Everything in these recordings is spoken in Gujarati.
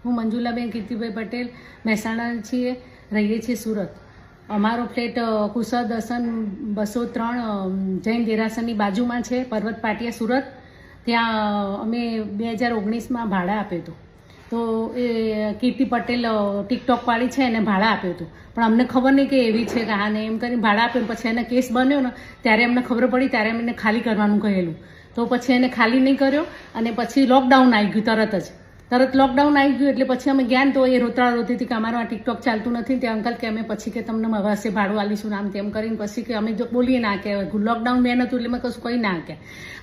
હું મંજુલાબેન કીર્તિભાઈ પટેલ મહેસાણા છીએ, રહીએ છીએ સુરત. અમારો ફ્લેટ કુશળ દર્શન 203 જૈન દેરાસરની બાજુમાં છે, પર્વત પાટિયા સુરત. ત્યાં અમે 2019માં ભાડા આપ્યું હતું. તો એ કીર્તિ પટેલ ટિકટોકવાળી છે એને ભાડા આપ્યું હતું, પણ અમને ખબર નહીં કે એવી છે કે હા ને એમ કરીને ભાડા આપ્યું. પછી એને કેસ બન્યો ને ત્યારે અમને ખબર પડી, ત્યારે એમને ખાલી કરવાનું કહેલું. તો પછી એને ખાલી નહીં કર્યો અને પછી લોકડાઉન આવી ગયું. તરત લોકડાઉન આવી ગયું એટલે પછી અમે ગયા ને તો એ રોતરા રોતી હતી કે અમારું આ ટિકટોક ચાલતું નથી. તે અંકલ કે અમે પછી કે તમને હવાસે ભાડું આલીશું આમ તેમ કરીને પછી કે અમે જો બોલીએ ના કે લોકડાઉન બેન હતું એટલે મેં કશું કંઈ ના કે.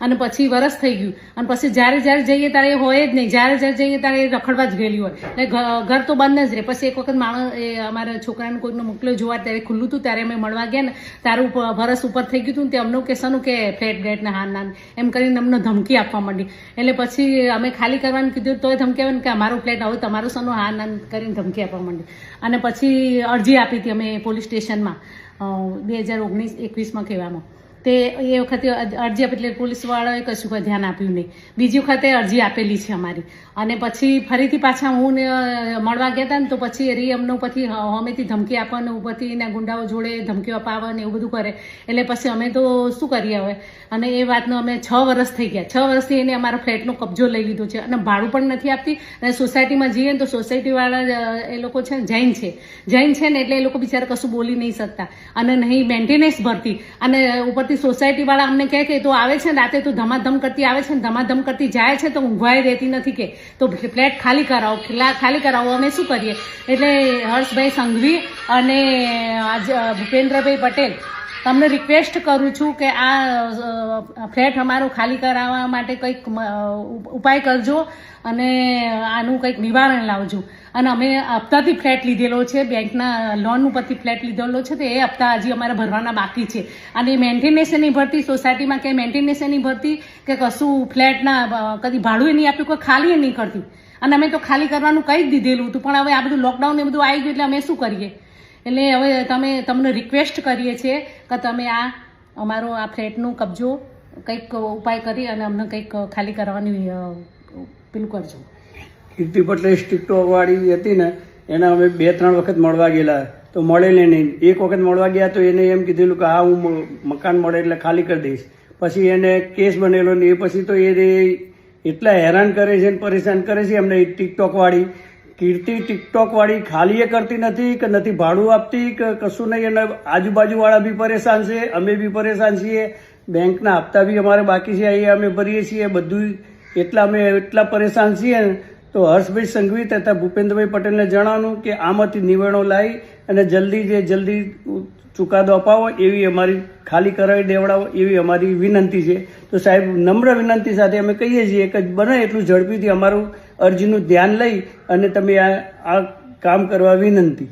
અને પછી વરસ થઈ ગયું અને પછી જ્યારે જઈએ ત્યારે એ હોય જ નહીં. જ્યારે જઈએ ત્યારે એ રખડવા જ ગયેલી હોય એટલે ઘર તો બંધ જ રહે. પછી એક વખત માણસ એ અમારા છોકરાને કોઈને મોકલ્યો જોવા, ત્યારે ખુલ્લું હતું. ત્યારે અમે મળવા ગયા ને ત્યારે વરસ ઉપર થઈ ગયું હતું ને તે અમને કહેવાનું કે ફ્લેટ ગેટ ને હા એમ કરીને અમને ધમકી આપવા માંડી. એટલે પછી અમે ખાલી કરવાનું કીધું તોય ધમકી કે અમારો ફ્લેટ હવે તમારો સનો હા ના કરીને ધમકી આપવા માંડી. અને પછી અરજી આપી હતી અમે પોલીસ સ્ટેશનમાં 2019-21માં કહેવામાં. તે એ વખતે અરજી આપી એટલે પોલીસવાળાએ કશું કોઈ ધ્યાન આપ્યું નહીં. બીજી વખતે અરજી આપેલી છે અમારી. અને પછી ફરીથી પાછા હું મળવા ગયા હતા ને તો પછી રી અમને પછી અમેથી ધમકી આપવાનું, ઉપરથી એના ગુંડાઓ જોડે ધમકીઓ અપાવવાની એવું બધું કરે. એટલે પછી અમે તો શું કરીએ હવે. અને એ વાતનો અમે 6 વર્ષ થઈ ગયા. 6 વર્ષથી એને અમારો ફ્લેટનો કબજો લઈ લીધો છે અને ભાડું પણ નથી આપતી. અને સોસાયટીમાં જઈએ ને તો સોસાયટીવાળા એ લોકો છે ને જૈન છે ને એટલે એ લોકો બિચારા કશું બોલી નહીં શકતા અને નહીં મેન્ટેનન્સ ભરતી. અને ઉપરથી સોસાયટીવાળા અમને કહે કે તો આવે છે ને રાતે તો ધમાધમ કરતી આવે છે ને ધમાધમ કરતી જાય છે તો ઊંઘવાય રહેતી નથી કે તો ફ્લેટ ખાલી કરાવો. અમે શું કરીએ. એટલે હર્ષભાઈ સંઘવી અને ભૂપેન્દ્રભાઈ પટેલ તમને રિક્વેસ્ટ કરું છું કે આ ફ્લેટ અમારો ખાલી કરાવવા માટે કંઈક ઉપાય કરજો અને આનું કંઈક નિવારણ લાવજો. અને અમે હપ્તાથી ફ્લેટ લીધેલો છે, બેંકના લોન ઉપરથી ફ્લેટ લીધેલો છે. તો એ હપ્તા હજી અમારે ભરવાના બાકી છે. અને મેન્ટેનન્સ નહીં ભરતી સોસાયટીમાં, કે મેન્ટેનન્સ નહીં ભરતી કે કશું ફ્લેટના કદી ભાડું નહીં આપ્યું, કોઈ ખાલી નહીં કરતી. અને અમે તો ખાલી કરવાનું કહી જ દીધેલું હતું, પણ હવે આ બધું લોકડાઉન એ બધું આવી ગયું એટલે અમે શું કરીએ. એટલે હવે તમને રિક્વેસ્ટ કરીએ છીએ કે તમે આ અમારો આ ફ્લેટનો કબજો કંઈક ઉપાય કરી અને અમને કંઈક ખાલી કરવાની પેલું કરજો. કીર્તિ પટેલ ટિકટોક વાળી હતી ને એને અમે 2-3 વખત મળવા ગયેલા તો મળેલી નહીં. એક વખત મળવા ગયા તો એને એમ કીધેલું કે હા હું મકાન મળે એટલે ખાલી કરી દઈશ. પછી એને કેસ બનેલો ને એ પછી તો એ એટલા હેરાન કરે છે ને પરેશાન કરે છે એમને. ટિકટોક વાળી કીર્તિ ટિકટોક વાળી ખાલી એ કરતી નથી કે નથી ભાડું આપતી કે કશું નહીં. અને આજુબાજુવાળા બી પરેશાન છે, અમે બી પરેશાન છીએ, બેંકના હપ્તા બી અમારે બાકી છે એ અમે ભરીએ છીએ. બધું અમે એટલા પરેશાન છીએ ને. તો હર્ષભાઈ સંઘવી તથા ભૂપેન્દ્રભાઈ પટેલને જણાવવાનું કે આમાંથી નિવેડો લાવી અને જલ્દી ચુકાદો અપાવો એવી અમારી, ખાલી કરાવી દેવડાવો એવી અમારી વિનંતી છે. તો સાહેબ નમ્ર વિનંતી સાથે અમે કહીએ છીએ કે બને એટલું ઝડપીથી અમારું અરજીનું ધ્યાન લઈ અને તમે આ કામ કરવા વિનંતી.